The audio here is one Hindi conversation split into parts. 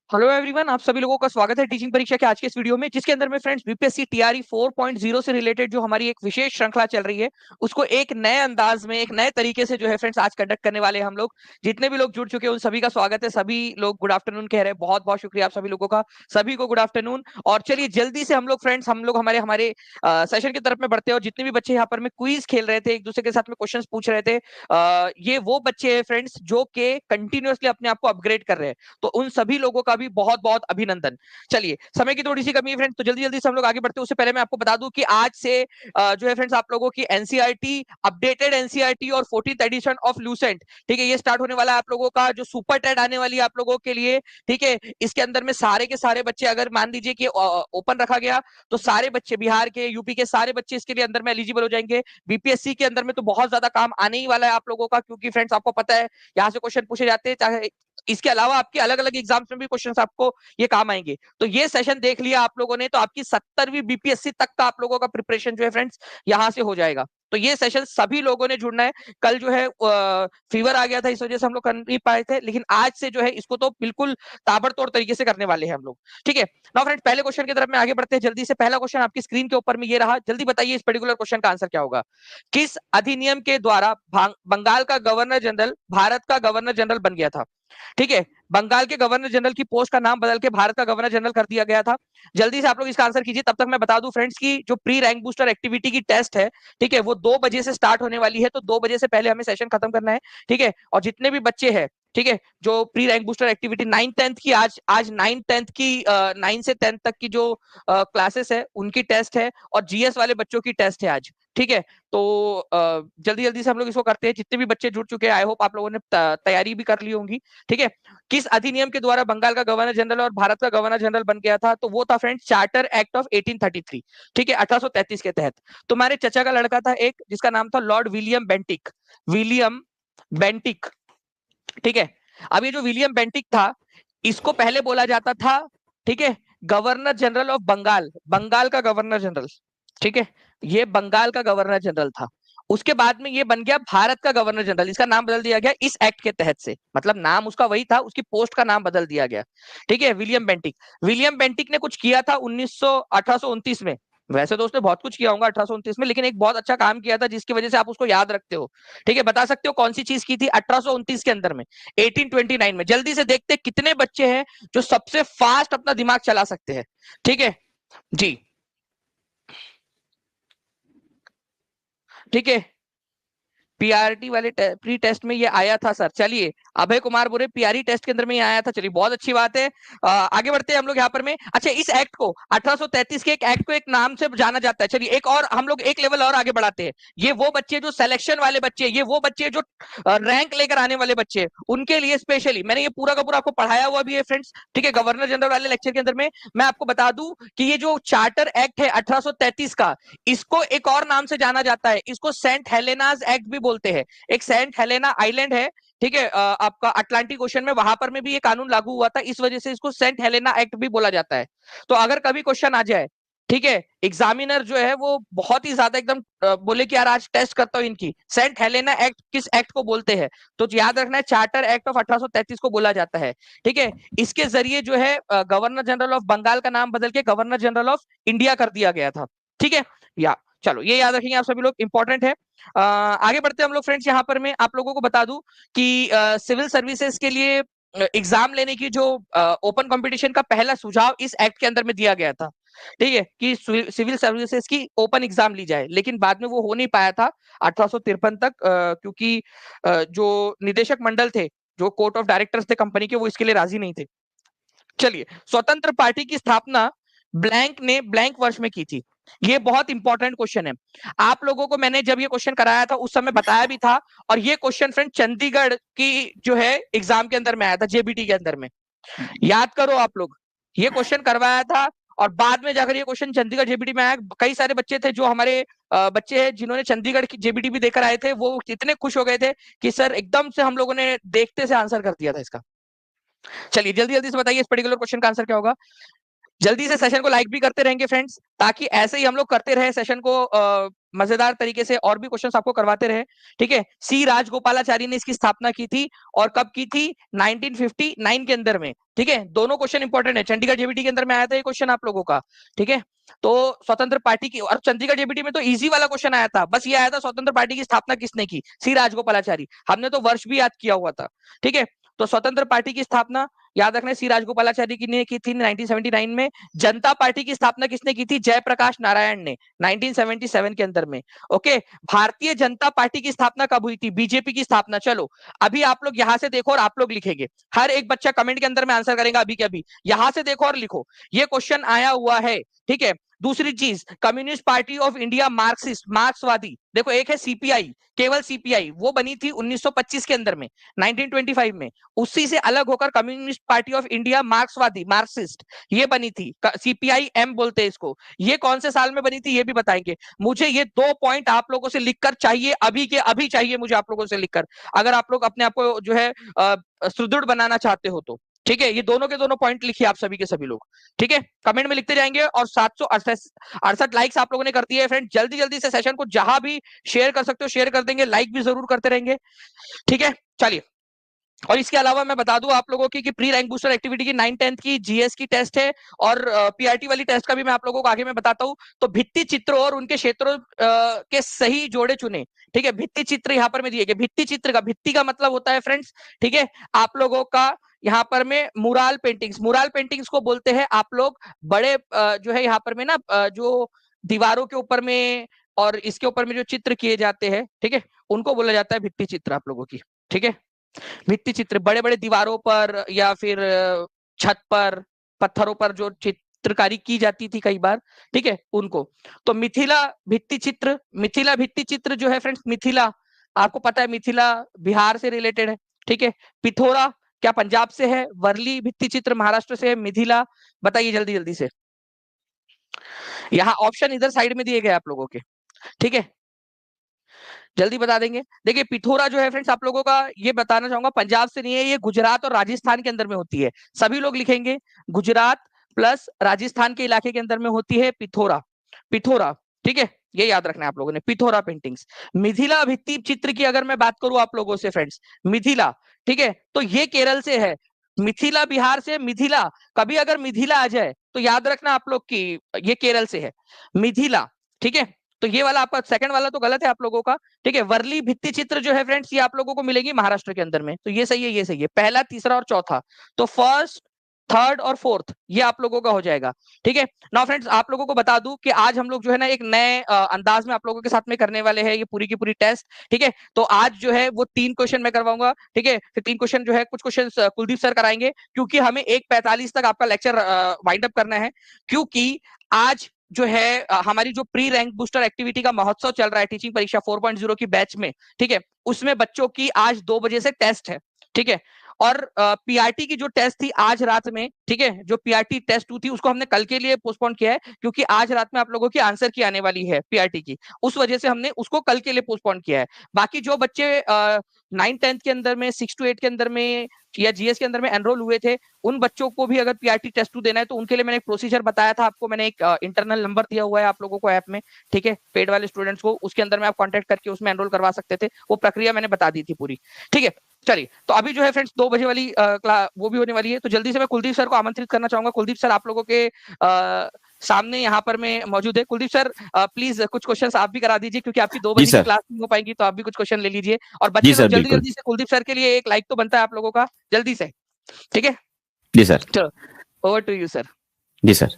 हेलो एवरीवन, आप सभी लोगों का स्वागत है टीचिंग परीक्षा के आज के इस वीडियो में, जिसके अंदर में फ्रेंड्स बीपीएससी टीआरई 4.0 से रिलेटेड जो हमारी एक विशेष श्रृंखला चल रही है उसको एक नए अंदाज में एक नए तरीके से जो है फ्रेंड्स आज कंडक्ट करने वाले हैं हम लोग। जितने भी लोग जुड़ चुके हैं उन सभी का स्वागत है। सभी लोग गुड आफ्टरनून कह रहे हैं, बहुत बहुत शुक्रिया आप सभी लोगों का, सभी को गुड आफ्टरनून। और चलिए जल्दी से हम लोग फ्रेंड्स हमारे हमारे सेशन की तरफ में बढ़ते हैं। और जितने भी बच्चे यहाँ पर में क्विज खेल रहे थे, एक दूसरे के साथ में क्वेश्चन पूछ रहे थे, ये वो बच्चे हैं फ्रेंड्स जो के कंटिन्यूअसली अपने आप को अपग्रेड कर रहे हैं, तो उन सभी लोगों का भी बहुत बहुत अभिनंदन। चलिए, समय की थोड़ी सी कमी है फ्रेंड्स, तो जल्दी जल्दी से हम लोग आगे बढ़ते हैं। उससे पहले मैं आपको बता दूं कि आज से जो है फ्रेंड्स आप लोगों की एनसीईआरटी, अपडेटेड एनसीईआरटी और 14th एडिशन ऑफ लूसेंट, ठीक है, ये स्टार्ट होने वाला है आप लोगों का, जो सुपर टेट आने वाली है आप लोगों के लिए। ठीक है, इसके अंदर में सारे के सारे बच्चे, अगर मान लीजिए कि ओपन रखा गया तो सारे बच्चे, बिहार के, यूपी के सारे बच्चे इसके लिए अंदर में एलिजिबल हो जाएंगे। बीपीएससी के अंदर में तो बहुत ज्यादा काम आने ही वाला है आप लोगों का, क्योंकि फ्रेंड्स आपको पता है यहाँ से क्वेश्चन पूछे जाते हैं, चाहे इसके अलावा आपके अलग अलग एग्जाम्स में भी क्वेश्चंस आपको ये काम आएंगे। तो ये सेशन देख लिया आप लोगों ने तो आपकी 70वीं बीपीएससी तक का आप लोगों का प्रिपरेशन जो है फ्रेंड्स यहां से हो जाएगा। तो ये सेशन सभी लोगों ने जुड़ना है। कल जो है फीवर आ गया था, इस वजह से हम लोग कर नहीं पाए थे, लेकिन आज से जो है इसको तो बिल्कुल ताबड़तोड़ तरीके से करने वाले हैं हम लोग। ठीक है ना फ्रेंड्स, पहले क्वेश्चन की तरफ में आगे बढ़ते हैं जल्दी से। पहला क्वेश्चन आपकी स्क्रीन के ऊपर में ये रहा, जल्दी बताइए इस पर्टिकुलर क्वेश्चन का आंसर क्या होगा। किस अधिनियम के द्वारा बंगाल का गवर्नर जनरल भारत का गवर्नर जनरल बन गया था। ठीक है, बंगाल के गवर्नर जनरल की पोस्ट का नाम बदल के भारत का गवर्नर जनरल कर दिया गया था। जल्दी से आप लोग इसका आंसर कीजिए, तब तक मैं बता दूं फ्रेंड्स की जो प्री रैंक बूस्टर एक्टिविटी की टेस्ट है, ठीक है, वो 2 बजे से स्टार्ट होने वाली है, तो 2 बजे से पहले हमें सेशन खत्म करना है। ठीक है, और जितने भी बच्चे हैं, ठीक है, जो pre rank booster activity 9th 10th की, आज आज 9th 10th की 9 से 10th तक की जो क्लासेस है उनकी टेस्ट है, और जीएस वाले बच्चों की टेस्ट है आज। ठीक है, तो जल्दी जल्दी से हम लोग इसको करते हैं। जितने भी बच्चे जुड़ चुके हैं, आई होप आप लोगों ने तैयारी भी कर ली होंगी। ठीक है, किस अधिनियम के द्वारा बंगाल का गवर्नर जनरल और भारत का गवर्नर जनरल बन गया था, तो वो था फ्रेंड्स चार्टर एक्ट ऑफ 1833। ठीक है, 1833 के तहत। तुम्हारे चचा का लड़का था एक, जिसका नाम था Lord William Bentinck, William Bentinck. ठीक है, अब ये जो विलियम बेंटिक था, इसको पहले बोला जाता था, ठीक है, governor general of Bengal, Bengal का गवर्नर जनरल। ठीक है, ये बंगाल का गवर्नर जनरल था। उसके बाद में ये बन गया भारत का गवर्नर जनरल, इसका नाम बदल दिया गया इस एक्ट के तहत से, मतलब नाम उसका वही था, उसकी पोस्ट का नाम बदल दिया गया। ठीक है, विलियम बेंटिक। विलियम बेंटिक ने कुछ किया था 1829 में। वैसे तो उसने बहुत कुछ किया होगा 1829 में, लेकिन एक बहुत अच्छा काम किया था जिसकी वजह से आप उसको याद रखते हो। ठीक है, बता सकते हो कौन सी चीज की थी 1829 के अंदर में, 1829 में। जल्दी से देखते कितने बच्चे हैं जो सबसे फास्ट अपना दिमाग चला सकते हैं। ठीक है जी, ठीक है, पीआरटी वाले प्री टेस्ट में ये आया था सर। चलिए, अभय कुमार बोरे पीआरटी टेस्ट के अंदर में ये आया था। चलिए, बहुत अच्छी बात है। आगे बढ़ते हैं हम लोग यहाँ पर में। अच्छा, इस एक्ट को 1833 के एक एक्ट को एक नाम से जाना जाता है। चलिए, एक और हम लोग एक लेवल और आगे बढ़ाते हैं। ये वो बच्चे जो सिलेक्शन वाले बच्चे, ये वो बच्चे जो रैंक लेकर आने वाले बच्चे, उनके लिए स्पेशली मैंने ये पूरा का पूरा आपको पढ़ाया हुआ भी है फ्रेंड्स। ठीक है, गवर्नर जनरल वाले लेक्चर के अंदर में मैं आपको बता दूं कि ये जो चार्टर एक्ट है 1833 का, इसको एक और नाम से जाना जाता है, इसको सेंट हेलेनाज एक्ट भी बोलते हैं। एक सेंट हेलेना आइलैंड है, ठीक है, आपका अटलांटिक ओशन में, वहां पर में भी ये कानून लागू हुआ था, इस वजह से इसको सेंट हेलेना एक्ट भी बोला जाता है। तो अगर कभी क्वेश्चन आ जाए, ठीक है, एग्जामिनर जो है वो बहुत ही ज्यादा एकदम बोले कि यार आज टेस्ट करता हूं इनकी, सेंट हेलेना एक्ट किस एक्ट को बोलते हैं, तो याद रखना है चार्टर एक्ट ऑफ 1833 को बोला जाता है। ठीक है, इसके जरिए जो है गवर्नर जनरल ऑफ बंगाल का नाम बदल के गवर्नर जनरल ऑफ इंडिया कर दिया गया था। ठीक है, या चलो ये याद रखेंगे आप सभी लोग, इंपॉर्टेंट है। आगे बढ़ते हैं हम लोग फ्रेंड्स। यहाँ पर मैं आप लोगों को बता दूं कि सिविल सर्विसेज के लिए एग्जाम लेने की जो ओपन कंपटीशन का पहला सुझाव इस एक्ट के अंदर में दिया गया था। ठीक है, कि सिविल सर्विसेज की ओपन एग्जाम ली जाए, लेकिन बाद में वो हो नहीं पाया था 1853 तक, क्योंकि जो निदेशक मंडल थे, जो कोर्ट ऑफ डायरेक्टर्स थे कंपनी के, वो इसके लिए राजी नहीं थे। चलिए, स्वतंत्र पार्टी की स्थापना ब्लैंक ने ब्लैंक वर्ष में की थी। ये बहुत इंपॉर्टेंट क्वेश्चन है। आप लोगों को मैंने जब ये क्वेश्चन कराया था उस समय बताया भी था, और ये क्वेश्चन फ्रेंड चंडीगढ़ की जो है एग्जाम के अंदर में आया था, जेबीटी के अंदर में। याद करो आप लोग, ये क्वेश्चन करवाया था, और बाद में जाकर ये क्वेश्चन चंडीगढ़ जेबीटी में आया। कई सारे बच्चे थे जो हमारे बच्चे हैं जिन्होंने चंडीगढ़ की जेबीटी भी देकर आए थे, वो इतने खुश हो गए थे कि सर एकदम से हम लोगों ने देखते से आंसर कर दिया था इसका। चलिए, जल्दी जल्दी से बताइए इस पर्टिकुलर क्वेश्चन का आंसर क्या होगा। जल्दी से सेशन को लाइक भी करते रहेंगे फ्रेंड्स, ताकि ऐसे ही हम लोग करते रहे सेशन को मजेदार तरीके से और भी क्वेश्चंस आपको करवाते रहे। ठीक है, सी राजगोपालाचारी ने इसकी स्थापना की थी और कब की थी? 1959 के अंदर में। ठीक है, दोनों क्वेश्चन इंपॉर्टेंट है, चंडीगढ़ जेबीटी के अंदर में आया था ये क्वेश्चन आप लोगों का। ठीक है, तो स्वतंत्र पार्टी की, और चंडीगढ़ जेबीटी में तो इजी वाला क्वेश्चन आया था, बस ये आया था स्वतंत्र पार्टी की स्थापना किसने की? सी राजगोपालाचारी। हमने तो वर्ष भी याद किया हुआ था। ठीक है, तो स्वतंत्र पार्टी की स्थापना याद रखना सी राजगोपालाचारी की ने की थी 1979 में। जनता पार्टी की स्थापना किसने की थी? जयप्रकाश नारायण ने 1977 के अंदर में। ओके, भारतीय जनता पार्टी की स्थापना कब हुई थी? बीजेपी की स्थापना। चलो अभी आप लोग यहां से देखो और आप लोग लिखेंगे, हर एक बच्चा कमेंट के अंदर में आंसर करेगा अभी के अभी। यहां से देखो और लिखो, ये क्वेश्चन आया हुआ है। ठीक है, दूसरी चीज, communist party of India Marxist, मार्क्सवादी, देखो एक है सीपीआई, केवल सीपीआई, वो बनी थी 1925 के अंदर में, 1925 में। उसी से अलग होकर कम्युनिस्ट पार्टी ऑफ इंडिया मार्क्सवादी, मार्क्सिस्ट, ये बनी थी, सीपीआई एम बोलते हैं इसको। ये कौन से साल में बनी थी ये भी बताएंगे मुझे। ये 2 पॉइंट आप लोगों से लिखकर चाहिए, अभी के अभी चाहिए मुझे आप लोगों से लिखकर, अगर आप लोग अपने आप को जो है सुदृढ़ बनाना चाहते हो तो। ठीक है, ये दोनों के दोनों पॉइंट लिखिए आप सभी के सभी लोग। ठीक है, कमेंट में लिखते जाएंगे। और 768 लाइक्स आप लोगों ने कर दिए फ्रेंड, जल्दी जल्दी से सेशन को जहां भी शेयर कर सकते हो शेयर कर देंगे, लाइक भी जरूर करते रहेंगे। ठीक है, चलिए। और इसके अलावा मैं बता दूं आप लोगों की कि प्री रैंक बूस्टर एक्टिविटी की 9-10 की जीएस की टेस्ट है, और पीआरटी वाली टेस्ट का भी मैं आप लोगों को आगे में बताता हूं। तो भित्ति चित्रों और उनके क्षेत्रों के सही जोड़े चुने। ठीक है, भित्ति चित्र यहां पर में दिए गए। भित्ति चित्र का, भित्ति का मतलब होता है फ्रेंड्स, ठीक है, आप लोगों का यहाँ पर में मुराल पेंटिंग्स, मुराल पेंटिंग्स को बोलते हैं आप लोग बड़े जो है यहाँ पर में ना जो दीवारों के ऊपर में और इसके ऊपर में जो चित्र किए जाते हैं, ठीक है, उनको बोला जाता है भित्ति चित्र आप लोगों की। ठीक है, भित्ति चित्र बड़े बड़े दीवारों पर या फिर छत पर, पत्थरों पर जो चित्रकारी की जाती थी कई बार, ठीक है, उनको। तो मिथिला भित्ति चित्र, मिथिला भित्ति चित्र जो है फ्रेंड्स, मिथिला आपको पता है मिथिला बिहार से रिलेटेड है। ठीक है, पिथोरा क्या पंजाब से है? वर्ली भित्ति चित्र महाराष्ट्र से है। मिथिला बताइए जल्दी जल्दी से, यहाँ ऑप्शन इधर साइड में दिए गए आप लोगों के। ठीक है, जल्दी बता देंगे। देखिए पिथोरा जो है फ्रेंड्स आप लोगों का, ये बताना चाहूंगा, पंजाब से नहीं है, ये गुजरात और राजस्थान के अंदर में होती है। सभी लोग लिखेंगे गुजरात प्लस राजस्थान के इलाके के अंदर में होती है पिथोरा, पिथोरा। ठीक है, ये याद रखना है आप लोगों ने, पिथोरा पेंटिंग्स। मिथिला भित्ति चित्र की अगर मैं बात करूं आप लोगों से फ्रेंड्स, मिथिला, ठीक है, तो ये केरल से है। मिथिला बिहार से, मिथिला कभी अगर मिथिला आ जाए तो याद रखना आप लोग की ये केरल से है, मिथिला। ठीक है, तो ये वाला आपका सेकंड वाला तो गलत है आप लोगों का। ठीक है, वर्ली भित्ति चित्र जो है फ्रेंड्स ये आप लोगों को मिलेगी महाराष्ट्र के अंदर में, तो ये सही है, ये सही है, पहला, तीसरा और चौथा। तो फर्स्ट, थर्ड और फोर्थ ये आप लोगों का हो जाएगा। ठीक है, नाउ फ्रेंड्स आप लोगों को बता दूं कि आज हम लोग जो है ना एक नए अंदाज में आप लोगों के साथ में करने वाले हैं ये पूरी की पूरी टेस्ट। ठीक है, तो आज जो है वो 3 क्वेश्चन मैं करवाऊंगा। ठीक है, फिर 3 क्वेश्चन जो है, कुछ क्वेश्चन कुलदीप सर कराएंगे, क्योंकि हमें 1:45 तक आपका लेक्चर वाइंड अप करना है। क्योंकि आज जो है हमारी जो प्री रैंक बूस्टर एक्टिविटी का महोत्सव चल रहा है टीचिंग परीक्षा 4.0 की बैच में, ठीक है, उसमें बच्चों की आज 2 बजे से टेस्ट है। ठीक है, और पीआरटी की जो टेस्ट थी आज रात में, ठीक है, जो पीआरटी टेस्ट 2 थी उसको हमने कल के लिए पोस्टपोन किया है, क्योंकि आज रात में आप लोगों की आंसर की आने वाली है पीआरटी की, उस वजह से हमने उसको कल के लिए पोस्टपोन किया है। बाकी जो बच्चे 9-10 के अंदर में, 6 to 8 के अंदर में या जीएस के अंदर में एनरोल हुए थे, उन बच्चों को भी अगर पीआरटी टेस्ट 2 देना है तो उनके लिए मैंने एक प्रोसीजर बताया था आपको, मैंने एक इंटरनल नंबर दिया हुआ है आप लोगों को ऐप में। ठीक है, पेड वाले स्टूडेंट्स को उसके अंदर में आप कांटेक्ट करके उसमें एनरोल करवा सकते थे, वो प्रक्रिया मैंने बता दी थी पूरी। ठीक है, चलिए, तो अभी जो है फ्रेंड्स 2 बजे वाली वो भी होने वाली है, तो जल्दी से मैं कुलदीप सर को आमंत्रित करना चाहूंगा। कुलदीप सर आप लोगों के सामने यहाँ पर में मौजूद है। कुलदीप सर प्लीज कुछ क्वेश्चंस आप भी करा दीजिए, क्योंकि आपकी 2 बजे की क्लास नहीं हो पाएगी, तो आप भी कुछ क्वेश्चन ले लीजिए। और बच्चे लोग जल्दी जल्दी से, कुलदीप सर के लिए एक लाइक तो बनता है आप लोगों का, जल्दी से। ठीक है जी सर, चलो ओवर टू यू सर। जी सर।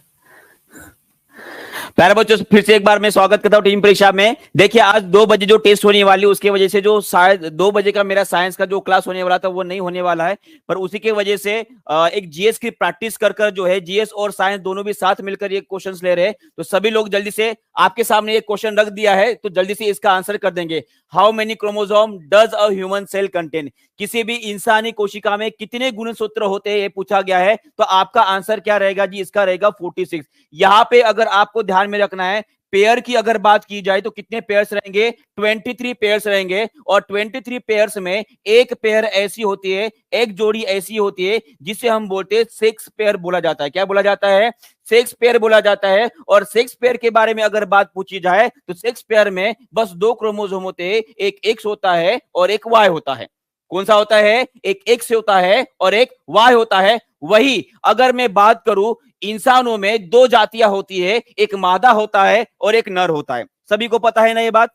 प्यारे बच्चों फिर से एक बार मैं स्वागत करता हूं टीम परीक्षा में। देखिए आज 2 बजे जो टेस्ट होने वाली है उसके वजह से जो शायद 2 बजे का मेरा साइंस का जो क्लास होने वाला था वो नहीं होने वाला है, पर उसी के वजह से एक जीएस की प्रैक्टिस कर जो है, जीएस और साइंस दोनों भी साथ मिलकर ये क्वेश्चंस ले रहे हैं। तो सभी लोग जल्दी से, आपके सामने एक क्वेश्चन रख दिया है तो जल्दी से इसका आंसर कर देंगे। How many chromosome does a human cell contain? किसी भी इंसानी कोशिका में कितने गुणसूत्र होते हैं ये पूछा गया है, तो आपका आंसर क्या रहेगा जी? इसका रहेगा 46। यहां पे अगर आपको ध्यान में रखना है, पेयर की अगर बात की जाए तो कितने पेयर्स रहेंगे? 23 पेयर्स रहेंगे। और 23 पेयर्स में एक पेयर ऐसी होती है, एक जोड़ी ऐसी होती है जिसे हम बोलते हैं सेक्स पेयर बोला जाता है। क्या बोला जाता है? सेक्स पेयर बोला जाता है। और सेक्स पेयर के बारे में अगर बात पूछी जाए तो सेक्स पेयर में बस दो क्रोमोसोम होते हैं, एक एक्स होता है और एक वाई होता है। कौन सा होता है? एक एक्स होता है और एक वाई होता है। वही अगर मैं बात करूं, इंसानों में दो जातियां होती है, एक मादा होता है और एक नर होता है। सभी को पता है ना ये बात?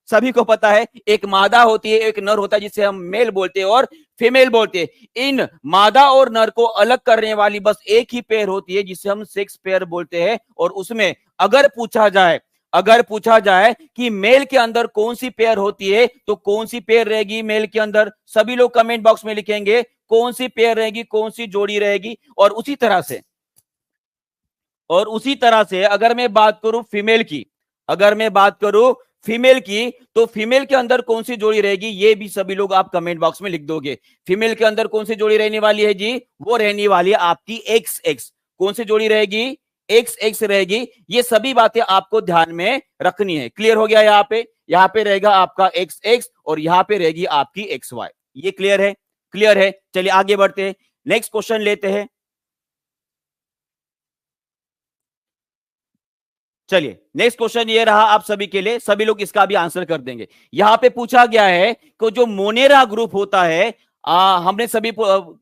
सभी को पता है, एक मादा होती है, एक नर होता है, जिसे हम मेल बोलते हैं और फीमेल बोलते हैं। इन मादा और नर को अलग करने वाली बस एक ही पेयर होती है जिसे हम सेक्स पेयर बोलते हैं। और उसमें अगर पूछा जाए कि मेल के अंदर कौन सी पेयर होती है तो कौन सी पेयर रहेगी मेल के अंदर? सभी लोग कमेंट बॉक्स में लिखेंगे कौन सी पेयर रहेगी, कौन सी जोड़ी रहेगी। और उसी तरह से अगर मैं बात करूं फीमेल की, तो फीमेल के अंदर कौन सी जोड़ी रहेगी ये भी सभी लोग आप कमेंट बॉक्स में लिख दोगे। फीमेल के अंदर कौन सी जोड़ी रहने वाली है जी? वो रहने वाली है आपकी एक्स एक्स। कौन सी जोड़ी रहेगी? एक्स एक्स रहेगी। ये सभी बातें आपको ध्यान में रखनी है। क्लियर हो गया? यहाँ पे रहेगा आपका एक्स एक्स और यहाँ पे रहेगी आपकी एक्स वाई। ये क्लियर है? क्लियर है। चलिए आगे बढ़ते हैं, नेक्स्ट क्वेश्चन लेते हैं। चलिए नेक्स्ट क्वेश्चन ये रहा आप सभी के लिए, सभी लोग इसका भी आंसर कर देंगे। यहां पे पूछा गया है कि जो मोनेरा ग्रुप होता है, हमने सभी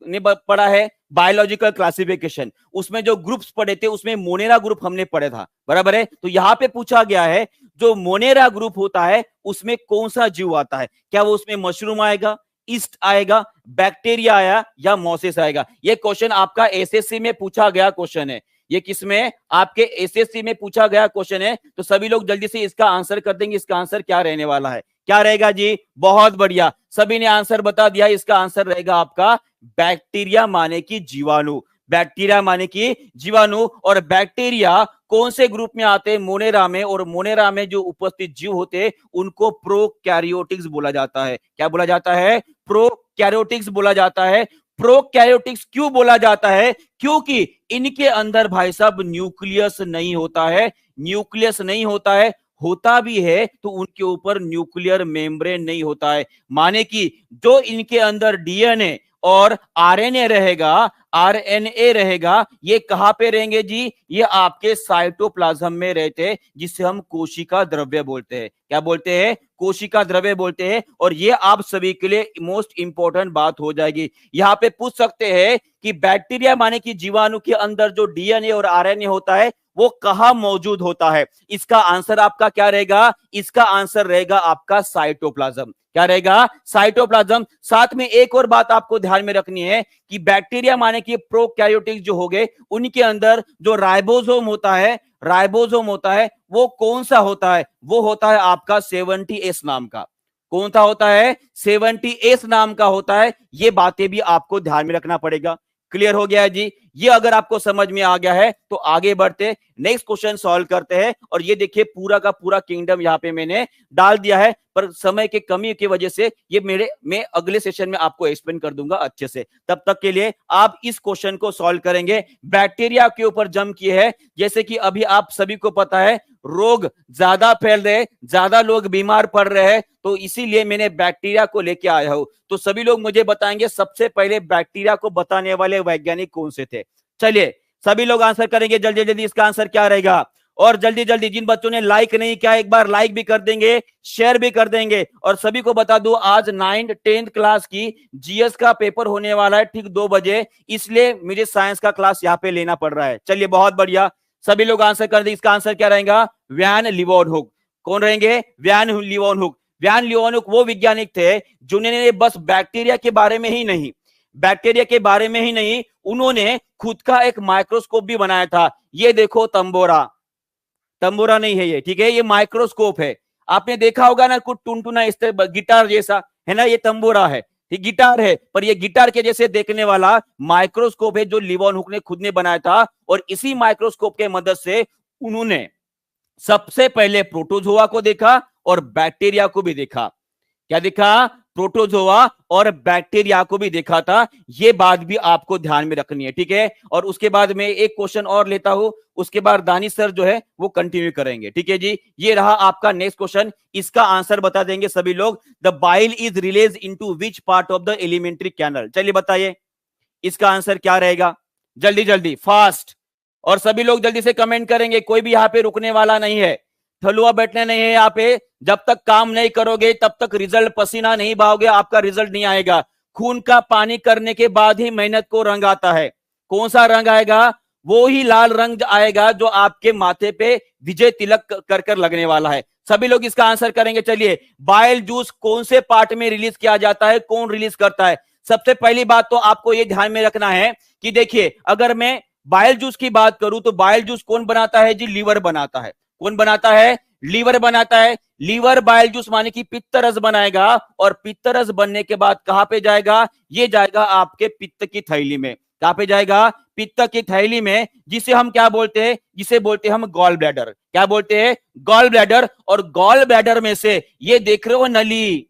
ने पढ़ा है बायोलॉजिकल क्लासिफिकेशन, उसमें जो ग्रुप्स पढ़े थे उसमें मोनेरा ग्रुप हमने पढ़ा था, बराबर है? तो यहां पे पूछा गया है जो मोनेरा ग्रुप होता है उसमें कौन सा जीव आता है? क्या वो उसमें मशरूम आएगा, ईस्ट आएगा, बैक्टीरिया आया या मोसेस आएगा? ये क्वेश्चन आपका एसएससी में पूछा गया क्वेश्चन है। ये किसमें? आपके एसएससी में पूछा गया क्वेश्चन है। तो सभी लोग जल्दी से इसका आंसर कर देंगे। इसका आंसर क्या रहने वाला है? क्या रहेगा जी? बहुत बढ़िया, सभी ने आंसर बता दिया। इसका आंसर रहेगा आपका बैक्टीरिया माने की जीवाणु। बैक्टीरिया माने की जीवाणु। और बैक्टीरिया कौन से ग्रुप में आते हैं? मोनेरा में। और मोनेरा में जो उपस्थित जीव होते हैं उनको प्रोकैरियोटिक्स बोला जाता है। क्या बोला जाता है? प्रोकैरियोटिक्स बोला जाता है। प्रोकैरियोटिक्स क्यों बोला जाता है? क्योंकि इनके अंदर भाई साहब न्यूक्लियस नहीं होता है। न्यूक्लियस नहीं होता है, होता भी है तो उनके ऊपर न्यूक्लियर मेम्ब्रेन नहीं होता है। माने कि जो इनके अंदर डीएनए और आरएनए रहेगा, ये कहां पे रहेंगे जी? ये आपके साइटोप्लाज्म में रहते हैं, जिसे हम कोशिका द्रव्य बोलते हैं। क्या बोलते हैं? कोशिका द्रव्य बोलते हैं। और ये आप सभी के लिए मोस्ट इंपॉर्टेंट बात हो जाएगी। यहां पे पूछ सकते हैं कि बैक्टीरिया माने कि जीवाणु के अंदर जो डीएनए और आरएनए होता है वो कहां मौजूद होता है? इसका आंसर आपका क्या रहेगा? इसका आंसर रहेगा आपका साइटोप्लाज्म। क्या रहेगा? साइटोप्लाज्म। साथ में एक और बात आपको ध्यान में रखनी है कि बैक्टीरिया माने कि प्रोकैरियोटिक जो हो गए, उनके अंदर जो राइबोसोम होता है वो कौन सा होता है? वो होता है आपका 70S नाम का। कौन सा होता है? 70S नाम का होता है। ये बातें भी आपको ध्यान में रखना पड़ेगा। क्लियर हो गया है जी? ये अगर आपको समझ में आ गया है तो आगे बढ़ते नेक्स्ट क्वेश्चन सॉल्व करते हैं। और ये देखिए पूरा का पूरा किंगडम यहां पे मैंने डाल दिया है, पर समय की कमी की वजह से ये मैं अगले सेशन में आपको एक्सप्लेन कर दूंगा अच्छे से। तब तक के लिए आप इस क्वेश्चन को सॉल्व करेंगे। बैक्टीरिया के ऊपर जम किए हैं, जैसे कि अभी आप सभी को पता है रोग ज्यादा फैल रहे, ज्यादा लोग बीमार पड़ रहे हैं, तो इसीलिए मैंने बैक्टीरिया को लेके आया हूं। तो सभी लोग मुझे बताएंगे सबसे पहले बैक्टीरिया को बताने वाले वैज्ञानिक कौन से थे? चलिए सभी लोग आंसर करेंगे जल्दी जल्दी। इसका आंसर क्या रहेगा? और जल्दी जल्दी जिन बच्चों ने लाइक नहीं किया एक बार लाइक भी कर देंगे, शेयर भी कर देंगे। और सभी को बता दूं आज 9th 10th क्लास की जीएस का पेपर होने वाला है ठीक 2 बजे, इसलिए मुझे साइंस का क्लास यहाँ पे लेना पड़ रहा है। चलिए बहुत बढ़िया, सभी लोग आंसर कर दें। इसका आंसर क्या रहेगा? वैन लीeuwenhoek। कौन रहेंगे? वैन लीeuwenhoek। वैन लीeuwenhoek वो वैज्ञानिक थे जिन्होंने बस बैक्टीरिया के बारे में ही नहीं, उन्होंने खुद का एक माइक्रोस्कोप भी बनाया था। ये देखो तंबोरा नहीं है ये, ठीक है? ये माइक्रोस्कोप है। आपने देखा होगा ना कुछ टुनटुना इस तरह गिटार जैसा है ना, ये तंबोरा है, ये गिटार है, पर ये गिटार के जैसे देखने वाला माइक्रोस्कोप है जो लीeuwenhoek ने खुद ने बनाया था। और इसी माइक्रोस्कोप के मदद से उन्होंने सबसे पहले प्रोटोजोआ को देखा और बैक्टीरिया को भी देखा। क्या देखा? प्रोटोजोआ और बैक्टीरिया को भी देखा था। ये बात भी आपको ध्यान में रखनी है, ठीक है। और उसके बाद में एक क्वेश्चन और लेता हूं, उसके बाद दानिश सर जो है वो कंटिन्यू करेंगे, ठीक है जी। ये रहा आपका नेक्स्ट क्वेश्चन, इसका आंसर बता देंगे सभी लोग। The bile is release into which part of the elementary canal, चलिए बताइए इसका आंसर क्या रहेगा, जल्दी जल्दी फास्ट। और सभी लोग जल्दी से कमेंट करेंगे, कोई भी यहां पे रुकने वाला नहीं है, थलुआ बैठने नहीं है यहाँ पे। जब तक काम नहीं करोगे तब तक रिजल्ट, पसीना नहीं बहाओगे आपका रिजल्ट नहीं आएगा। खून का पानी करने के बाद ही मेहनत को रंग आता है। कौन सा रंग आएगा? वो ही लाल रंग आएगा जो आपके माथे पे विजय तिलक कर कर लगने वाला है। सभी लोग इसका आंसर करेंगे। चलिए, बाइल जूस कौन से पार्ट में रिलीज किया जाता है, कौन रिलीज करता है? सबसे पहली बात तो आपको यह ध्यान में रखना है कि देखिए, अगर मैं बाइल जूस की बात करूं तो बाइल जूस कौन बनाता है जी? लीवर बनाता है। कौन बनाता है? लीवर बनाता है। लीवर बाइल जूस माने कि पित्त रस बनाएगा, और पित्त रस बनने के बाद कहां पे जाएगा? ये जाएगा आपके पित्त की थैली में। कहां पे जाएगा? पित्त की थैली में, जिसे हम क्या बोलते हैं? जिसे बोलते हैं हम गॉल ब्लैडर। क्या बोलते हैं? Gall bladder. और गॉल ब्लैडर में से ये देख रहे हो नली,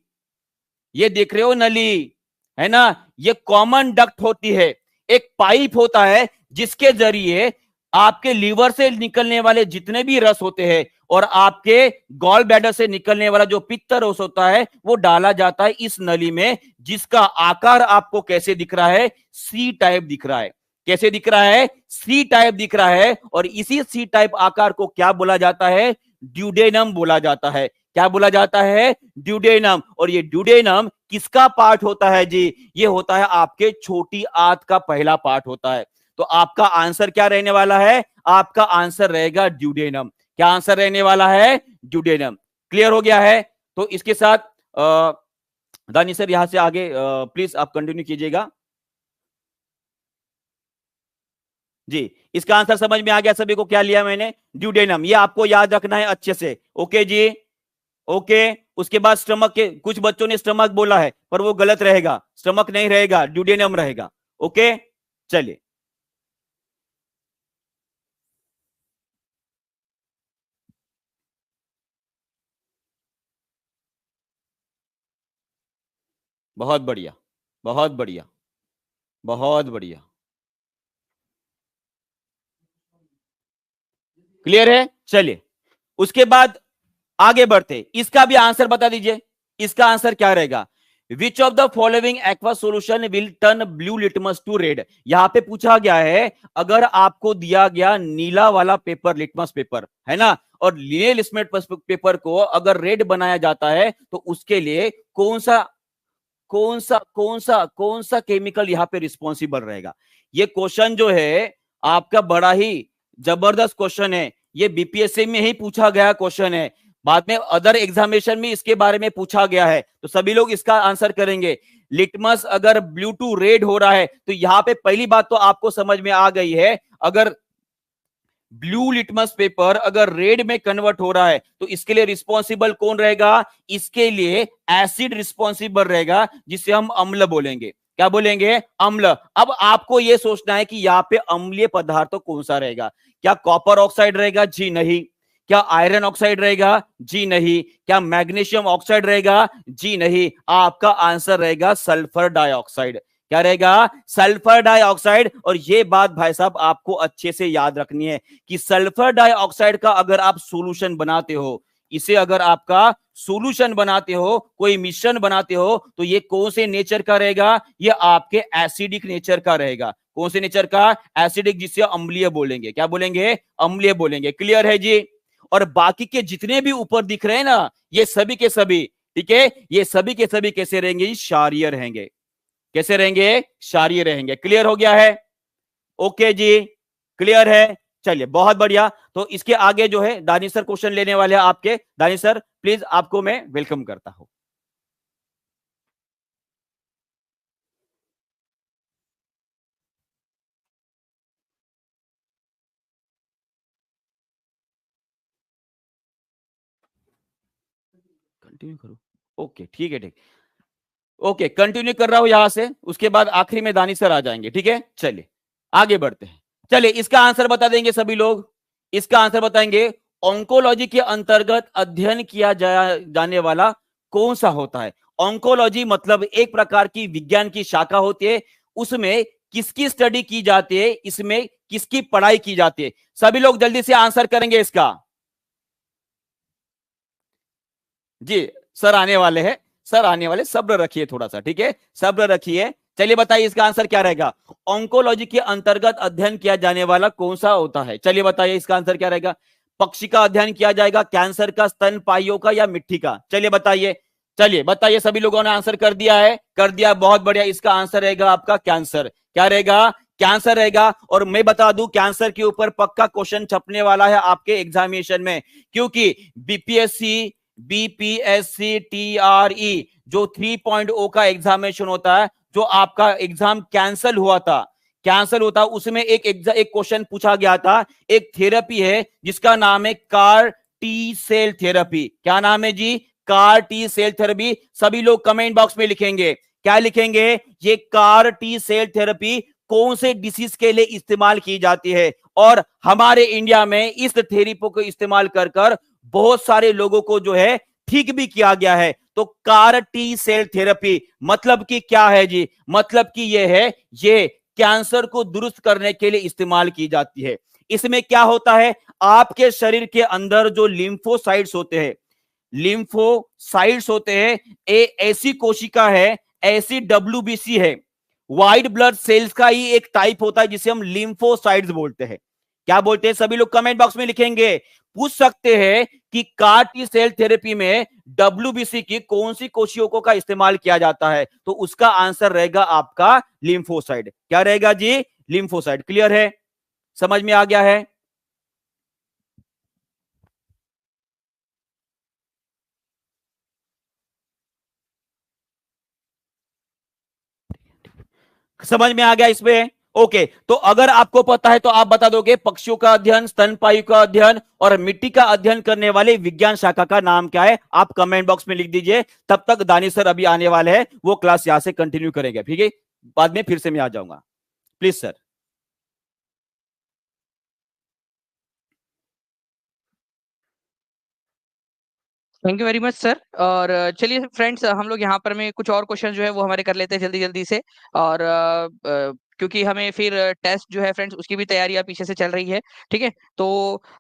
ये देख रहे हो नली, है ना? ये कॉमन डक्ट होती है, एक पाइप होता है जिसके जरिए आपके लीवर से निकलने वाले जितने भी रस होते हैं और आपके गॉल ब्लैडर से निकलने वाला जो पित्त रस होता है वो डाला जाता है इस नली में, जिसका आकार आपको कैसे दिख रहा है? सी टाइप दिख रहा है। कैसे दिख रहा है? सी टाइप दिख रहा है। और इसी सी टाइप आकार को क्या बोला जाता है? ड्यूडेनम बोला जाता है। क्या बोला जाता है? ड्यूडेनम। और ये ड्यूडेनम किसका पार्ट होता है जी? ये होता है आपके छोटी आंत का पहला पार्ट होता है। तो आपका आंसर क्या रहने वाला है? आपका आंसर रहेगा ड्यूडेनम। क्या आंसर रहने वाला है? ड्यूडेनम। क्लियर हो गया है? तो इसके साथ दानी सर यहां से आगे प्लीज आप कंटिन्यू कीजिएगा जी। इसका आंसर समझ में आ गया सभी को? क्या लिया मैंने? ड्यूडेनम। ये आपको याद रखना है अच्छे से। ओके जी, ओके। उसके बाद स्टमक के, कुछ बच्चों ने स्टमक बोला है पर वो गलत रहेगा, स्टमक नहीं रहेगा, ड्यूडेनम रहेगा। ओके, चलिए। बहुत बढ़िया, बहुत बढ़िया, बहुत बढ़िया। क्लियर है? चलिए, उसके बाद आगे बढ़ते, इसका भी आंसर बता दीजिए। इसका आंसर क्या रहेगा? Which of the following aqua solution will turn blue litmus to red? यहां पे पूछा गया है, अगर आपको दिया गया नीला वाला पेपर, लिटमस पेपर है ना, और नीले लिटमस पेपर को अगर रेड बनाया जाता है तो उसके लिए कौन सा केमिकल यहां पे रिस्पॉन्सिबल रहेगा? ये क्वेश्चन जो है आपका बड़ा ही जबरदस्त क्वेश्चन है। ये बीपीएससी में ही पूछा गया क्वेश्चन है, बाद में अदर एग्जामिनेशन में इसके बारे में पूछा गया है। तो सभी लोग इसका आंसर करेंगे। लिटमस अगर ब्लू टू रेड हो रहा है तो यहां पे पहली बात तो आपको समझ में आ गई है, अगर ब्लू लिटमस पेपर अगर रेड में कन्वर्ट हो रहा है तो इसके लिए रिस्पॉन्सिबल कौन रहेगा? इसके लिए एसिड रिस्पॉन्सिबल रहेगा, जिसे हम अम्ल बोलेंगे। क्या बोलेंगे? अम्ल। अब आपको यह सोचना है कि यहां पे अम्लीय पदार्थ तो कौन सा रहेगा? क्या कॉपर ऑक्साइड रहेगा? जी नहीं। क्या आयरन ऑक्साइड रहेगा? जी नहीं। क्या मैग्नीशियम ऑक्साइड रहेगा? जी नहीं। आपका आंसर रहेगा सल्फर डाइऑक्साइड। क्या रहेगा? Sulphur dioxide. और ये बात भाई साहब आपको अच्छे से याद रखनी है कि सल्फर डाइऑक्साइड का अगर आप सॉल्यूशन बनाते हो, इसे अगर आपका सॉल्यूशन बनाते हो, कोई मिश्रण बनाते हो, तो ये कौन से नेचर का रहेगा? ये आपके एसिडिक नेचर का रहेगा। कौन से नेचर का? एसिडिक, जिसे अम्लीय बोलेंगे। क्या बोलेंगे? अम्लीय बोलेंगे। क्लियर है जी? और बाकी के जितने भी ऊपर दिख रहे हैं ना, ये सभी के सभी, ठीक है, ये सभी के सभी कैसे रहेंगे? क्षारीय रहेंगे। कैसे रहेंगे? क्षारीय रहेंगे। क्लियर हो गया है? ओके जी, क्लियर है? चलिए, बहुत बढ़िया। तो इसके आगे जो है दानिश सर क्वेश्चन लेने वाले हैं आपके। दानिश सर प्लीज, आपको मैं वेलकम करता हूं। कंटिन्यू करो। ओके, ठीक है, ठीक। ओके, कंटिन्यू कर रहा हूं यहां से, उसके बाद आखिरी में दानिश सर आ जाएंगे। ठीक है, चलिए आगे बढ़ते हैं। चलिए, इसका आंसर बता देंगे सभी लोग। इसका आंसर बताएंगे, ऑन्कोलॉजी के अंतर्गत अध्ययन किया जाने वाला कौन सा होता है? ऑन्कोलॉजी मतलब एक प्रकार की विज्ञान की शाखा होती है, उसमें किसकी स्टडी की जाती है, इसमें किसकी पढ़ाई की जाती है। सभी लोग जल्दी से आंसर करेंगे इसका। जी सर आने वाले हैं, सर आने वाले, सब्र रखिए थोड़ा सा, ठीक है, सब्र रखिए। चलिए बताइए इसका आंसर क्या रहेगा। ऑन्कोलॉजी के अंतर्गत अध्ययन किया जाने वाला कौन सा होता है, चलिए बताइए इसका आंसर क्या रहेगा। पक्षी का अध्ययन किया जाएगा, कैंसर का, स्तनपाइयों का, या मिट्टी का, चलिए बताइए। चलिए बताइए, सभी लोगों ने आंसर कर दिया है, कर दिया, बहुत बढ़िया। इसका आंसर रहेगा आपका कैंसर। क्या रहेगा, कैंसर रहेगा। और मैं बता दूं, कैंसर के ऊपर पक्का क्वेश्चन छपने वाला है आपके एग्जामिनेशन में, क्योंकि बीपीएससी, बीपीएससी टीआरई जो 3.0 का एग्जामिनेशन होता है, जो आपका एग्जाम कैंसल हुआ था, कैंसल होता, उसमें एक क्वेश्चन पूछा गया था। एक थेरेपी है जिसका नाम है कार टी सेल थेरेपी। क्या नाम है जी, कार टी सेल थेरेपी। सभी लोग कमेंट बॉक्स में लिखेंगे, क्या लिखेंगे, ये कार टी सेल थेरेपी कौन से डिसीज के लिए इस्तेमाल की जाती है। और हमारे इंडिया में इस थेरेपी को इस्तेमाल कर बहुत सारे लोगों को जो है ठीक भी किया गया है। तो कार टी सेल थेरेपी मतलब कि क्या है जी, मतलब कि ये है, ये कैंसर को दुरुस्त करने के लिए इस्तेमाल की जाती है। इसमें क्या होता है, आपके शरीर के अंदर जो लिम्फोसाइट्स होते हैं, लिम्फोसाइट्स होते हैं, ऐसी कोशिका है, ऐसी डब्ल्यूबीसी है, व्हाइट ब्लड सेल्स का ही एक टाइप होता है जिसे हम लिम्फोसाइट्स बोलते हैं। क्या बोलते हैं, सभी लोग कमेंट बॉक्स में लिखेंगे। पूछ सकते हैं कि कार टी सेल थेरेपी में डब्ल्यूबीसी की कौन सी कोशिकाओं का इस्तेमाल किया जाता है, तो उसका आंसर रहेगा आपका लिम्फोसाइट। क्या रहेगा जी, लिम्फोसाइट। क्लियर है, समझ में आ गया है। समझ में आ गया इसमें, ओके। तो अगर आपको पता है तो आप बता दोगे पक्षियों का अध्ययन, स्तनपायु का अध्ययन और मिट्टी का अध्ययन करने वाले विज्ञान शाखा का नाम क्या है, आप कमेंट बॉक्स में लिख दीजिए। तब तक दानिश सर अभी आने वाले हैं, वो क्लास यहां से कंटिन्यू करेंगे, ठीक है, बाद में फिर से मैं आ जाऊंगा, please sir. Thank you very much sir. और चलिए फ्रेंड्स, हम लोग यहाँ पर में कुछ और क्वेश्चन जो है वो हमारे कर लेते हैं जल्दी जल्दी से। और क्योंकि हमें फिर टेस्ट जो है फ्रेंड्स उसकी भी तैयारियां पीछे से चल रही है, ठीक है। तो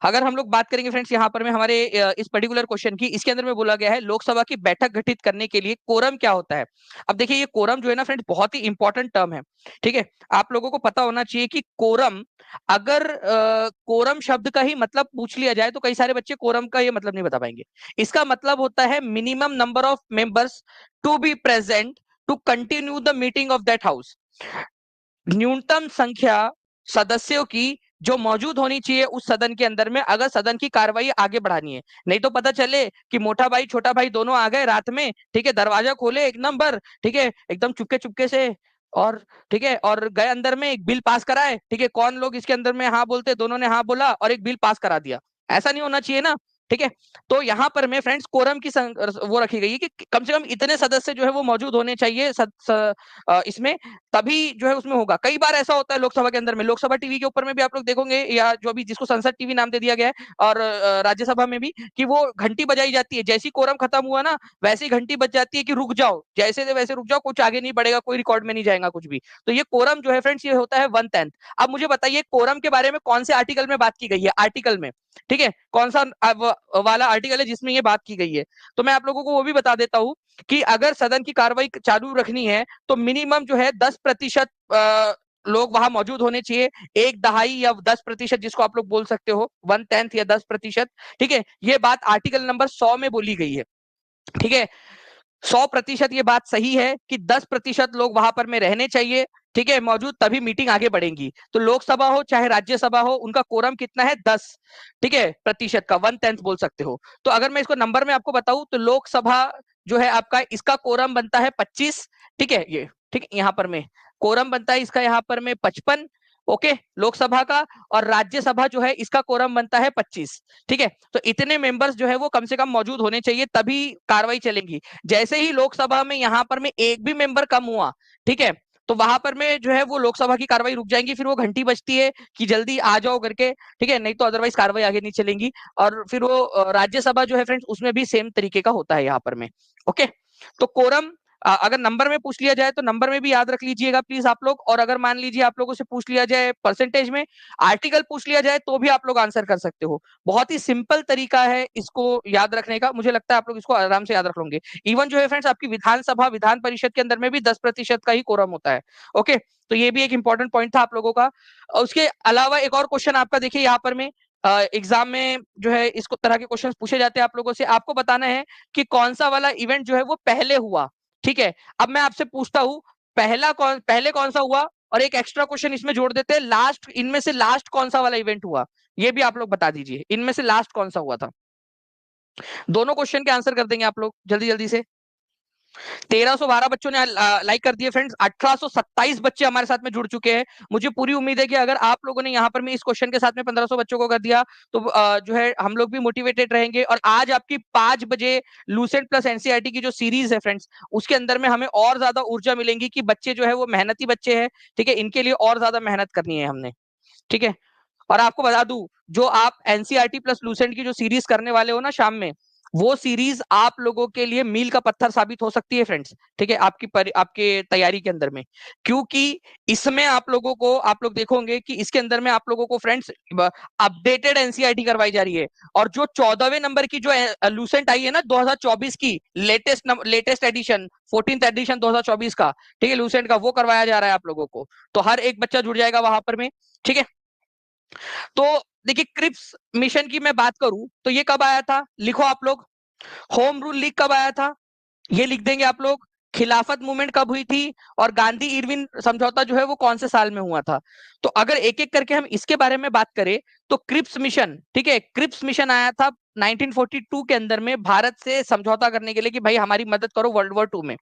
अगर हम लोग बात करेंगे फ्रेंड्स यहाँ पर में हमारे इस पर्टिकुलर क्वेश्चन की, इसके अंदर में बोला गया है लोकसभा की बैठक गठित करने के लिए कोरम क्या होता है। अब देखिए ये कोरम जो है ना फ्रेंड्स बहुत ही इंपॉर्टेंट टर्म है, ठीक है। आप लोगों को पता होना चाहिए कि कोरम, अगर कोरम शब्द का ही मतलब पूछ लिया जाए तो कई सारे बच्चे कोरम का ये मतलब नहीं बता पाएंगे। इसका मतलब होता है minimum number of members to be present to continue the meeting of that house. न्यूनतम संख्या सदस्यों की जो मौजूद होनी चाहिए उस सदन के अंदर में, अगर सदन की कार्रवाई आगे बढ़ानी है। नहीं तो पता चले कि मोटा भाई छोटा भाई दोनों आ गए रात में, ठीक है, दरवाजा खोले एक नंबर, ठीक है, एकदम चुपके चुपके से, और ठीक है, और गए अंदर में एक बिल पास कराए, ठीक है, कौन लोग इसके अंदर में हाँ बोलते, दोनों ने हाँ बोला और एक बिल पास करा दिया। ऐसा नहीं होना चाहिए ना, ठीक है। तो यहाँ पर में फ्रेंड्स कोरम की वो रखी गई है कि कम से कम इतने सदस्य जो है वो मौजूद होने चाहिए इसमें, तभी जो है उसमें होगा। कई बार ऐसा होता है लोकसभा के अंदर में, लोकसभा टीवी के ऊपर में भी आप लोग देखोगे, या जो अभी जिसको संसद टीवी नाम दे दिया गया है, और राज्यसभा में भी, कि वो घंटी बजाई जाती है, जैसी कोरम खत्म हुआ ना वैसे ही घंटी बज जाती है कि रुक जाओ, जैसे से वैसे रुक जाओ, कुछ आगे नहीं बढ़ेगा, कोई रिकॉर्ड में नहीं जाएगा कुछ भी। तो ये कोरम जो है फ्रेंड्स ये होता है 1/10। अब मुझे बताइए कोरम के बारे में कौन से आर्टिकल में बात की गई है, आर्टिकल में, ठीक है, कौन सा वाला आर्टिकल है जिसमें ये बात की गई है। तो मैं आप लोगों को वो भी बता देता हूं कि अगर सदन की कार्रवाई चालू रखनी है तो मिनिमम जो है 10% लोग वहां मौजूद होने चाहिए। एक दहाई या 10% जिसको आप लोग बोल सकते हो, 1/10 या 10%, ठीक है। ये बात आर्टिकल नंबर 100 में बोली गई है, ठीक है। 100% ये बात सही है कि 10% लोग वहां पर में रहने चाहिए, ठीक है, मौजूद, तभी मीटिंग आगे बढ़ेगी। तो लोकसभा हो चाहे राज्यसभा हो, उनका कोरम कितना है, 10, ठीक है, प्रतिशत का, 1/10 बोल सकते हो। तो अगर मैं इसको नंबर में आपको बताऊं तो लोकसभा जो है आपका, इसका कोरम बनता है 25, ठीक है, ये ठीक है, यहाँ पर में कोरम बनता है इसका यहाँ पर में 55, ओके, लोकसभा का। और राज्यसभा जो है इसका कोरम बनता है 25, ठीक है। तो इतने मेंबर्स जो है वो कम से कम मौजूद होने चाहिए तभी कार्रवाई चलेगी। जैसे ही लोकसभा में यहाँ पर में एक भी मेंबर कम हुआ, ठीक है, तो वहां पर में जो है वो लोकसभा की कार्रवाई रुक जाएंगी, फिर वो घंटी बजती है कि जल्दी आ जाओ करके, ठीक है, नहीं तो अदरवाइज कार्रवाई आगे नहीं चलेंगी। और फिर वो राज्यसभा जो है फ्रेंड्स उसमें भी सेम तरीके का होता है यहाँ पर में, ओके। तो कोरम अगर नंबर में पूछ लिया जाए तो नंबर में भी याद रख लीजिएगा प्लीज आप लोग, और अगर मान लीजिए आप लोगों से पूछ लिया जाए परसेंटेज में, आर्टिकल पूछ लिया जाए तो भी आप लोग आंसर कर सकते हो। बहुत ही सिंपल तरीका है इसको याद रखने का, मुझे लगता है आप लोग इसको आराम से याद रख लोगे। इवन जो है फ्रेंड्स आपकी विधानसभा विधान परिषद के अंदर में भी 10% का ही कोरम होता है। ओके, तो ये भी एक इंपॉर्टेंट पॉइंट था आप लोगों का। उसके अलावा एक और क्वेश्चन आपका देखिए यहाँ पर में एग्जाम में जो है इसको तरह के क्वेश्चन पूछे जाते हैं आप लोगों से, आपको बताना है कि कौन सा वाला इवेंट जो है वो पहले हुआ। ठीक है, अब मैं आपसे पूछता हूं पहले कौन सा हुआ, और एक एक्स्ट्रा क्वेश्चन इसमें जोड़ देते हैं, लास्ट इनमें से लास्ट कौन सा वाला इवेंट हुआ, ये भी आप लोग बता दीजिए इनमें से लास्ट कौन सा हुआ था। दोनों क्वेश्चन के आंसर कर देंगे आप लोग जल्दी जल्दी से। 1312 बच्चों ने लाइक कर दिए फ्रेंड्स, 1827 बच्चे हमारे साथ में जुड़ चुके हैं। मुझे पूरी उम्मीद है कि अगर आप लोगों ने यहाँ पर में इस क्वेश्चन के साथ में 1500 बच्चों को कर दिया तो जो है हम लोग भी मोटिवेटेड रहेंगे। और आज आपकी 5 बजे लूसेंट प्लस एनसीईआरटी की जो सीरीज है फ्रेंड्स, उसके अंदर में हमें और ज्यादा ऊर्जा मिलेंगी कि बच्चे जो है वो मेहनती बच्चे हैं, ठीक है, इनके लिए और ज्यादा मेहनत करनी है हमने। ठीक है, और आपको बता दूं, जो आप एनसीईआरटी प्लस लूसेंट की जो सीरीज करने वाले हो ना शाम में, वो सीरीज आप लोगों के लिए मील का पत्थर साबित हो सकती है फ्रेंड्स। ठीक है, आपके तैयारी के अंदर में, क्योंकि इसमें आप लोगों को, आप लोग देखोगे कि इसके अंदर में आप लोगों को फ्रेंड्स अपडेटेड एनसीईआरटी करवाई जा रही है। और जो 14वें नंबर की जो लूसेंट आई है ना 2024 की लेटेस्ट एडिशन, 14th एडिशन 2024 का, ठीक है, लूसेंट का, वो करवाया जा रहा है आप लोगों को। तो हर एक बच्चा जुड़ जाएगा वहां पर में। ठीक है, तो देखिए क्रिप्स मिशन की मैं बात करूं तो ये कब आया था, लिखो आप लोग। होम रूल लीग कब आया था, ये लिख देंगे आप लोग। खिलाफत मूवमेंट कब हुई थी, और गांधी इरविन समझौता जो है वो कौन से साल में हुआ था। तो अगर एक एक करके हम इसके बारे में बात करें तो क्रिप्स मिशन, ठीक है, क्रिप्स मिशन आया था 1942 के अंदर में भारत से समझौता करने के लिए कि भाई हमारी मदद करो वर्ल्ड वॉर 2 में।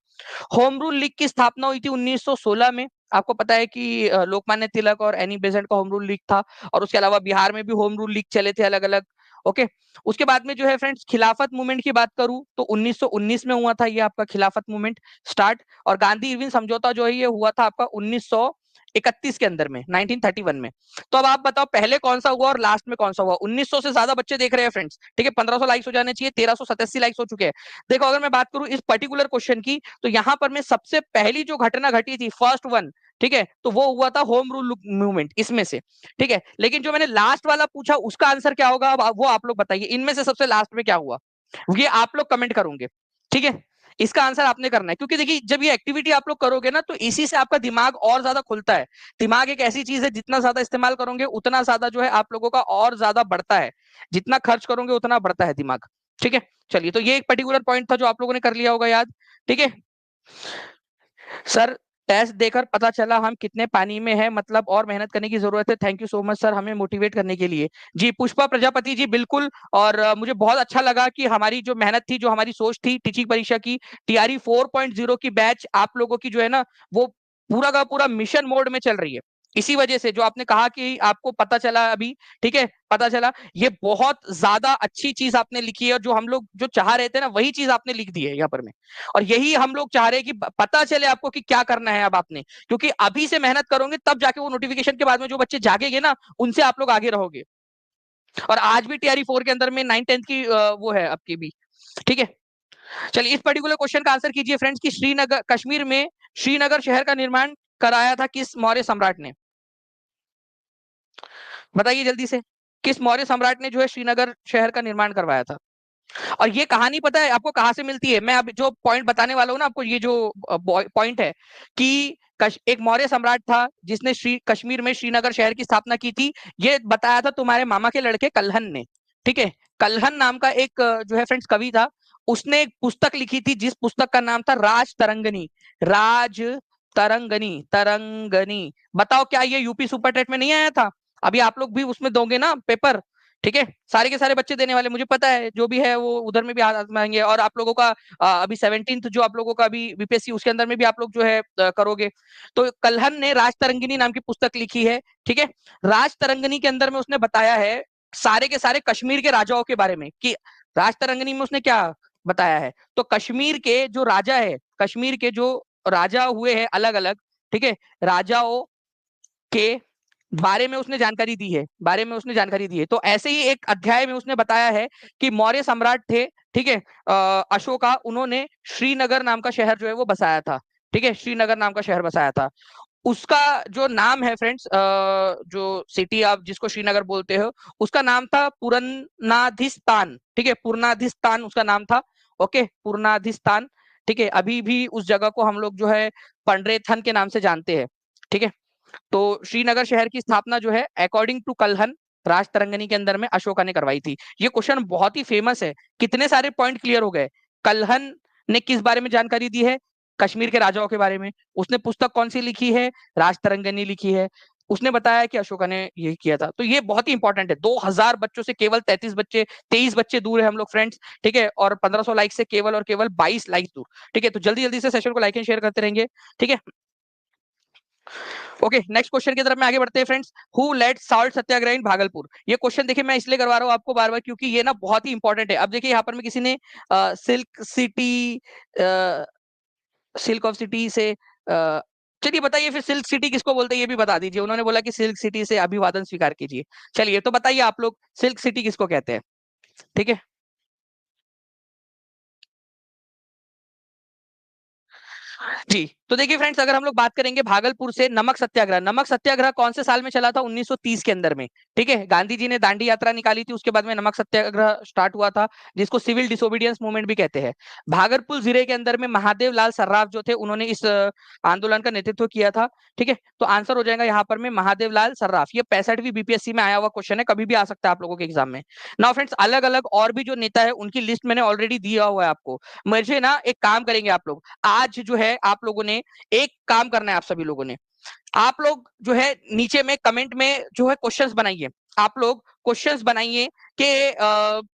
होम रूल लीग की स्थापना हुई थी 1916 में। आपको पता है कि लोकमान्य तिलक और एनी बेसेंट का होम रूल लीग था, और उसके अलावा बिहार में भी होम रूल लीग चले थे अलग अलग। ओके, उसके बाद में जो है फ्रेंड्स खिलाफत मूवमेंट की बात करूं तो 1919 में हुआ था ये आपका खिलाफत मूवमेंट स्टार्ट। और गांधी इरविन समझौता जो है ये हुआ था आपका 1931 के अंदर में, 1931 में। तो अब आप बताओ पहले कौन सा हुआ और लास्ट में कौन सा हुआ। 1900 से ज्यादा बच्चे देख रहे हैं फ्रेंड्स, ठीक है, 1500 लाइक्स हो जाने चाहिए, 1387 लाइक्स हो चुके हैं। देखो अगर मैं बात करूं इस पर्टिकुलर क्वेश्चन की, तो यहां पर मैं सबसे पहली जो घटना घटी थी फर्स्ट वन, ठीक है, तो वो हुआ था होम रूल मूवमेंट इसमें से। ठीक है, लेकिन जो मैंने लास्ट वाला पूछा उसका आंसर क्या होगा, अब वो आप लोग बताइए, इनमें से सबसे लास्ट में क्या हुआ, ये आप लोग कमेंट करोगे। ठीक है, इसका आंसर आपने करना है, क्योंकि देखिए जब ये एक्टिविटी आप लोग करोगे ना तो इसी से आपका दिमाग और ज्यादा खुलता है। दिमाग एक ऐसी चीज है, जितना ज्यादा इस्तेमाल करोगे उतना ज्यादा जो है आप लोगों का और ज्यादा बढ़ता है, जितना खर्च करोगे उतना बढ़ता है दिमाग। ठीक है, चलिए, तो ये एक पर्टिकुलर पॉइंट था जो आप लोगों ने कर लिया होगा याद। ठीक है सर, टेस्ट देकर पता चला हम कितने पानी में है, मतलब और मेहनत करने की जरूरत है। Thank you so much sir हमें मोटिवेट करने के लिए। जी पुष्पा प्रजापति जी बिल्कुल। और मुझे बहुत अच्छा लगा कि हमारी जो मेहनत थी, जो हमारी सोच थी टीचिंग परीक्षा की, टीआरई 4.0 की बैच आप लोगों की जो है ना वो पूरा का पूरा मिशन मोड में चल रही है। इसी वजह से जो आपने कहा कि आपको पता चला अभी, ठीक है, पता चला, ये बहुत ज्यादा अच्छी चीज आपने लिखी है, और जो हम लोग जो चाह रहे थे ना वही चीज आपने लिख दी है यहाँ पर में। और यही हम लोग चाह रहे हैं कि पता चले आपको कि क्या करना है अब आपने, क्योंकि अभी से मेहनत करोगे तब जाके वो नोटिफिकेशन के बाद में जो बच्चे जागेंगे ना उनसे आप लोग आगे रहोगे। और आज भी टीआरई 4 के अंदर में 9th-10th की वो है आपकी भी। ठीक है, चलिए इस पर्टिकुलर क्वेश्चन का आंसर कीजिए फ्रेंड्स कि श्रीनगर कश्मीर में श्रीनगर शहर का निर्माण कराया था किस मौर्य सम्राट ने, बताइए जल्दी से, किस मौर्य सम्राट ने जो है श्रीनगर शहर का निर्माण करवाया था। और ये कहानी पता है आपको कहां से मिलती है, मैं अब जो पॉइंट बताने वाला हूं ना आपको, ये जो पॉइंट है कि एक मौर्य सम्राट था जिसने कश्मीर में श्रीनगर शहर की स्थापना की थी, ये बताया था तुम्हारे मामा के लड़के कल्हन ने। ठीक है, कल्हन नाम का एक जो है फ्रेंड्स कवि था, उसने एक पुस्तक लिखी थी जिस पुस्तक का नाम था राज तरंगनी। राज तरंगनी, तरंगनी, बताओ क्या ये यूपी सुपर टेट में नहीं आया था। अभी आप लोग भी उसमें दोगे ना पेपर, ठीक है, सारे के सारे बच्चे देने वाले, मुझे पता है जो भी है वो उधर में भी आजमाएंगे। और आप लोगों का अभी 17th जो आप लोगों का अभी बीपीएससी उसके अंदर में भी आप लोग जो है करोगे। तो कल्हन ने राज तरंगिनी नाम की पुस्तक लिखी है। ठीक है, राज तरंगिनी के अंदर में उसने बताया है सारे के सारे कश्मीर के राजाओं के बारे में, कि राज तरंगिनी में उसने क्या बताया है। तो कश्मीर के जो राजा है, कश्मीर के जो राजा हुए हैं अलग अलग, ठीक है, राजाओं के बारे में उसने जानकारी दी है, बारे में उसने जानकारी दी है। तो ऐसे ही एक अध्याय में उसने बताया है कि मौर्य सम्राट थे, ठीक है, अशोका, उन्होंने श्रीनगर नाम का शहर जो है वो बसाया था, ठीक है, श्रीनगर नाम का शहर बसाया था। उसका जो नाम है फ्रेंड्स, जो सिटी आप जिसको श्रीनगर बोलते हो, उसका नाम था पुरनाधिस्तान, ठीक है, पुरनाधिस्तान उसका नाम था। ओके, पुरनाधिस्तान, ठीक है। अभी भी उस जगह को हम लोग जो है पंडरेथन के नाम से जानते हैं, ठीक है। तो श्रीनगर शहर की स्थापना जो है अकॉर्डिंग टू कल्हन राजतरंगिणी के अंदर में अशोका ने करवाई थी। ये क्वेश्चन बहुत ही फेमस है, कितने सारे पॉइंट क्लियर हो गए। कल्हन ने किस बारे में जानकारी दी है? कश्मीर के राजाओं के बारे में। उसने पुस्तक कौन सी लिखी है? राजतरंगिणी लिखी है। उसने बताया कि अशोका ने ये किया था। तो ये बहुत ही इंपॉर्टेंट है। 2000 बच्चों से केवल 23 बच्चे दूर है हम लोग फ्रेंड्स, ठीक है, और 1500 लाइक से केवल और केवल 22 लाइक दूर, ठीक है। तो जल्दी जल्दी से सेशन को लाइक एंड शेयर करते रहेंगे, ठीक है। ओके, नेक्स्ट क्वेश्चन की तरफ में आगे बढ़ते हैं फ्रेंड्स। हु लेड सॉल्ट सत्याग्रह इन भागलपुर? ये क्वेश्चन देखिए मैं इसलिए करवा रहा हूँ आपको बार बार क्योंकि ये ना बहुत ही इंपॉर्टेंट है। अब देखिए यहाँ पर में किसी ने silk city, silk of city से चलिए बताइए फिर सिल्क सिटी किसको बोलते हैं ये भी बता दीजिए। उन्होंने बोला कि सिल्क सिटी से अभिवादन स्वीकार कीजिए। चलिए तो बताइए आप लोग सिल्क सिटी किसको कहते हैं, ठीक है। जी, तो देखिए फ्रेंड्स, अगर हम लोग बात करेंगे भागलपुर से नमक सत्याग्रह, नमक सत्याग्रह कौन से साल में चला था? 1930 के अंदर में, ठीक है। गांधी जी ने दांडी यात्रा निकाली थी, उसके बाद में नमक सत्याग्रह स्टार्ट हुआ था, जिसको सिविल डिसोबीडियंस मूवमेंट भी कहते हैं। भागलपुर जिले के अंदर में महादेव लाल सर्राफ जो थे, उन्होंने इस आंदोलन का नेतृत्व किया था, ठीक है। तो आंसर हो जाएगा यहाँ पर में महादेव लाल सर्राफ। ये 65वीं बीपीएससी में आया हुआ क्वेश्चन है, कभी भी आ सकता है आप लोगों के एग्जाम में। नाउ फ्रेंड्स, अलग अलग और भी जो नेता है उनकी लिस्ट मैंने ऑलरेडी दिया हुआ है आपको। मुझे ना एक काम करेंगे आप लोग, आज जो है आप लोगों ने एक काम करना है, आप सभी लोगों ने, आप लोग जो है नीचे में कमेंट में जो है क्वेश्चंस बनाइए। आप लोग क्वेश्चंस बनाइए कि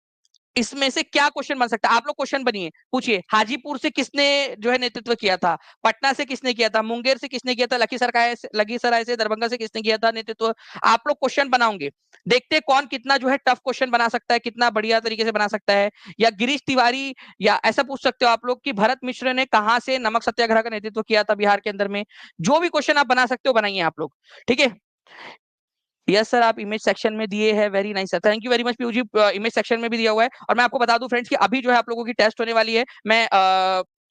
इसमें से क्या क्वेश्चन बन सकता है। आप लोग क्वेश्चन बनिए, पूछिए हाजीपुर से किसने जो है नेतृत्व किया था, पटना से किसने किया था, मुंगेर से किसने किया था, लखीसराय से, दरभंगा से किसने किया था नेतृत्व। आप लोग क्वेश्चन बनाओगे, देखते कौन कितना जो है टफ क्वेश्चन बना सकता है, कितना बढ़िया तरीके से बना सकता है। या गिरीश तिवारी, या ऐसा पूछ सकते हो आप लोग कि भरत मिश्र ने कहां से नमक सत्याग्रह का नेतृत्व किया था बिहार के अंदर में। जो भी क्वेश्चन आप बना सकते हो बनाइए आप लोग, ठीक है। यस सर, आप इमेज सेक्शन में दिए हैं, very nice sir, thank you very much Piyu ji. Image section में भी दिया हुआ है। और मैं आपको बता दूं फ्रेंड्स कि अभी जो है आप लोगों की टेस्ट होने वाली है। मैं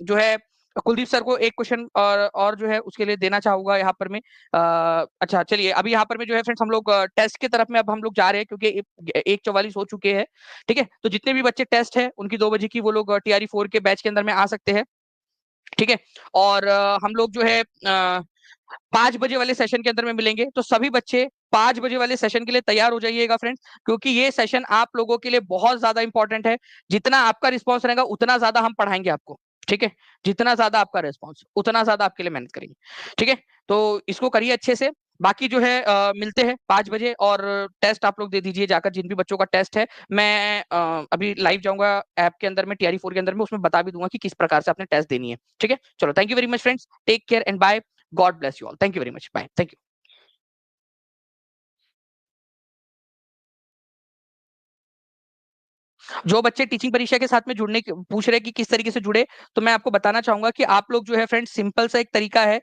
जो है कुलदीप सर को एक क्वेश्चन और जो है उसके लिए देना चाहूंगा यहाँ पर में। अच्छा चलिए, अभी यहाँ पर में जो है फ्रेंड्स हम लोग टेस्ट की तरफ में अब हम लोग जा रहे हैं क्योंकि 1:44 हो चुके हैं, ठीक है। तो जितने भी बच्चे टेस्ट है उनकी 2 बजे की वो लोग TRE 4 के बैच के अंदर में आ सकते हैं, ठीक है। और हम लोग जो है 5 बजे वाले सेशन के अंदर में मिलेंगे। तो सभी बच्चे 5 बजे वाले सेशन के लिए तैयार हो जाइएगा फ्रेंड्स, क्योंकि ये सेशन आप लोगों के लिए बहुत ज्यादा इंपॉर्टेंट है। जितना आपका रिस्पॉन्स रहेगा उतना ज्यादा हम पढ़ाएंगे आपको, ठीक है। जितना ज्यादा आपका रिस्पॉन्स उतना ज्यादा आपके लिए मेहनत करेंगे, ठीक है। तो इसको करिए अच्छे से। बाकी जो है मिलते हैं 5 बजे। और टेस्ट आप लोग दे दीजिए जाकर, जिन भी बच्चों का टेस्ट है। मैं अभी लाइव जाऊंगा ऐप के अंदर में, TRE 4 के अंदर में, उसमें बता भी दूंगा कि किस प्रकार से आपने टेस्ट देनी है, ठीक है। चलो, thank you very much friends, take care and bye, God bless you all, thank you very much, bye, thank you. जो बच्चे टीचिंग परीक्षा के साथ में जुड़ने पूछ रहे हैं कि किस तरीके से जुड़े, तो मैं आपको बताना चाहूंगा कि आप लोग जो है फ्रेंड्स, सिंपल सा एक तरीका है।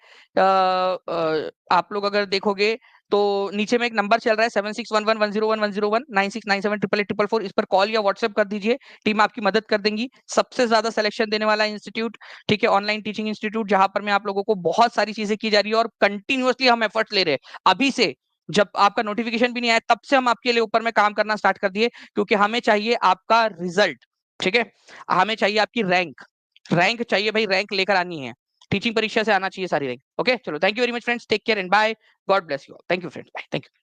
आप लोग अगर देखोगे तो नीचे में एक नंबर चल रहा है 7611101101, 96978844, इस पर कॉल या व्हाट्सएप कर दीजिए। टीम आपकी मदद कर देंगी। सबसे ज्यादा सिलेक्शन देने वाला इंस्टीट्यूट, ठीक है, ऑनलाइन टीचिंग इंस्टीट्यूट, जहां पर मैं आप लोगों को बहुत सारी चीजें की जा रही है और कंटिन्यूअसली हम एफर्ट ले रहे हैं। अभी से जब आपका नोटिफिकेशन भी नहीं आया तब से हम आपके लिए ऊपर में काम करना स्टार्ट कर दिए, क्योंकि हमें चाहिए आपका रिजल्ट, ठीक है। हमें चाहिए आपकी रैंक, रैंक चाहिए भाई, रैंक लेकर आनी है। टीचिंग परीक्षा से आना चाहिए सारी रैंक। ओके, चलो, thank you very much friends, take care and bye, God bless you all, thank you friends, bye, thank you.